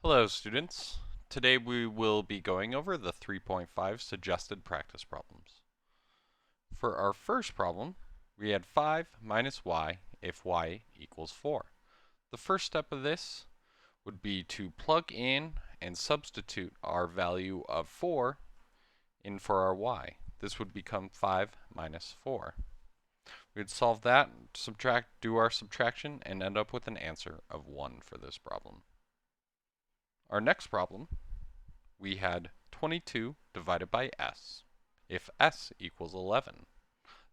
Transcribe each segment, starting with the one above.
Hello students. Today we will be going over the 3.5 suggested practice problems. For our first problem, we had 5 minus y if y equals 4. The first step of this would be to plug in and substitute our value of 4 in for our y. This would become 5 minus 4. We'd solve that, do our subtraction, and end up with an answer of 1 for this problem. Our next problem, we had 22 divided by s if s equals 11.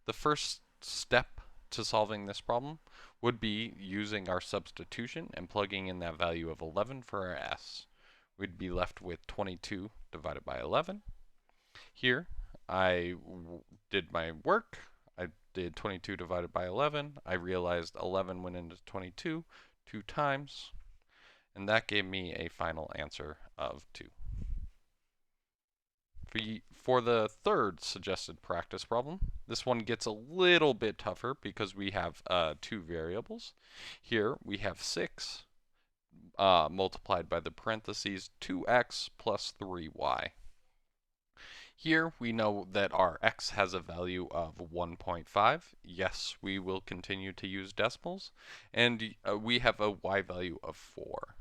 The first step to solving this problem would be using our substitution and plugging in that value of 11 for our s. We'd be left with 22 divided by 11. Here, I did my work. I did 22 divided by 11. I realized 11 went into 22 two times, and that gave me a final answer of 2. For the third suggested practice problem, this one gets a little bit tougher because we have 2 variables. Here we have 6 multiplied by the parentheses 2x plus 3y. Here we know that our x has a value of 1.5. Yes, we will continue to use decimals. And we have a y value of 4.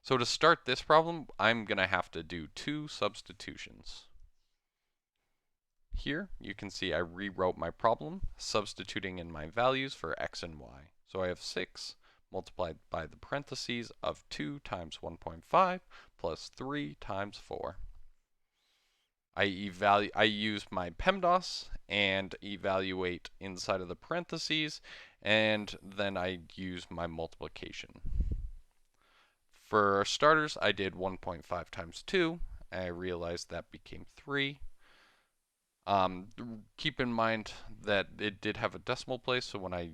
So to start this problem, I'm going to have to do 2 substitutions. Here, you can see I rewrote my problem, substituting in my values for x and y. So I have 6 multiplied by the parentheses of 2 times 1.5 plus 3 times 4. I use my PEMDAS and evaluate inside of the parentheses, and then I use my multiplication. For starters, I did 1.5 times 2, and I realized that became 3. Keep in mind that it did have a decimal place, so when I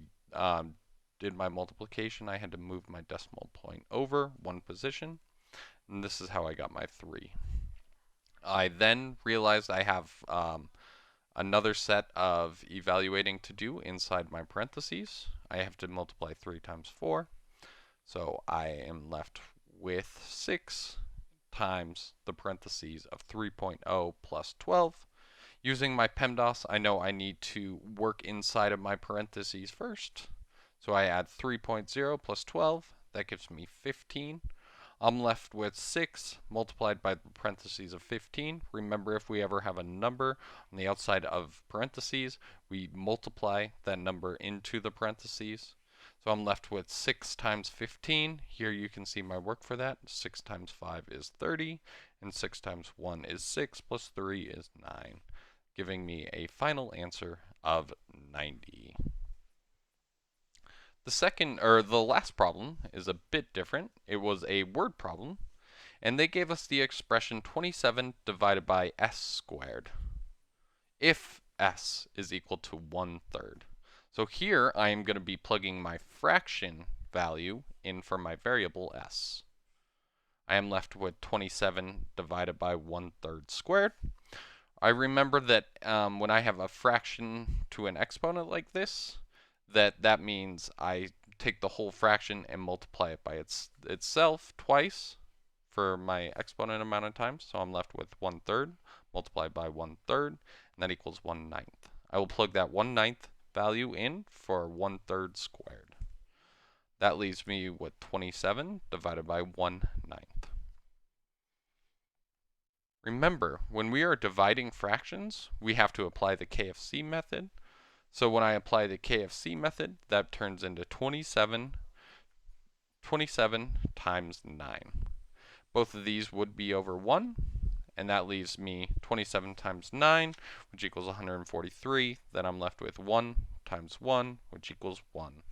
did my multiplication, I had to move my decimal point over 1 position, and this is how I got my 3. I then realized I have another set of evaluating to do inside my parentheses. I have to multiply 3 times 4, so I am left with 6 times the parentheses of 3.0 plus 12. Using my PEMDAS, I know I need to work inside of my parentheses first. So I add 3.0 plus 12. That gives me 15. I'm left with 6 multiplied by the parentheses of 15. Remember, if we ever have a number on the outside of parentheses, we multiply that number into the parentheses. So I'm left with 6 times 15. Here you can see my work for that. 6 times 5 is 30, and 6 times 1 is 6, plus 3 is 9. Giving me a final answer of 90. The last problem is a bit different. It was a word problem, and they gave us the expression 27 divided by s squared if s is equal to 1/3. So here I am going to be plugging my fraction value in for my variable s. I am left with 27 divided by 1/3 squared. I remember that when I have a fraction to an exponent like this, that means I take the whole fraction and multiply it by itself twice for my exponent amount of times. So I'm left with 1/3 multiplied by 1/3, and that equals 1/9. I will plug that 1/9 value in for 1/3 squared. That leaves me with 27 divided by 1/9. Remember, when we are dividing fractions, we have to apply the KFC method. So when I apply the KFC method, that turns into 27 times 9. Both of these would be over 1, and that leaves me 27 times 9, which equals 143. Then I'm left with 1 times 1, which equals 1.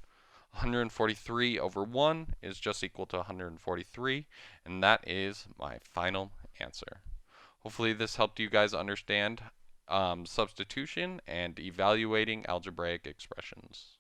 143 over 1 is just equal to 143, and that is my final answer. Hopefully this helped you guys understand substitution and evaluating algebraic expressions.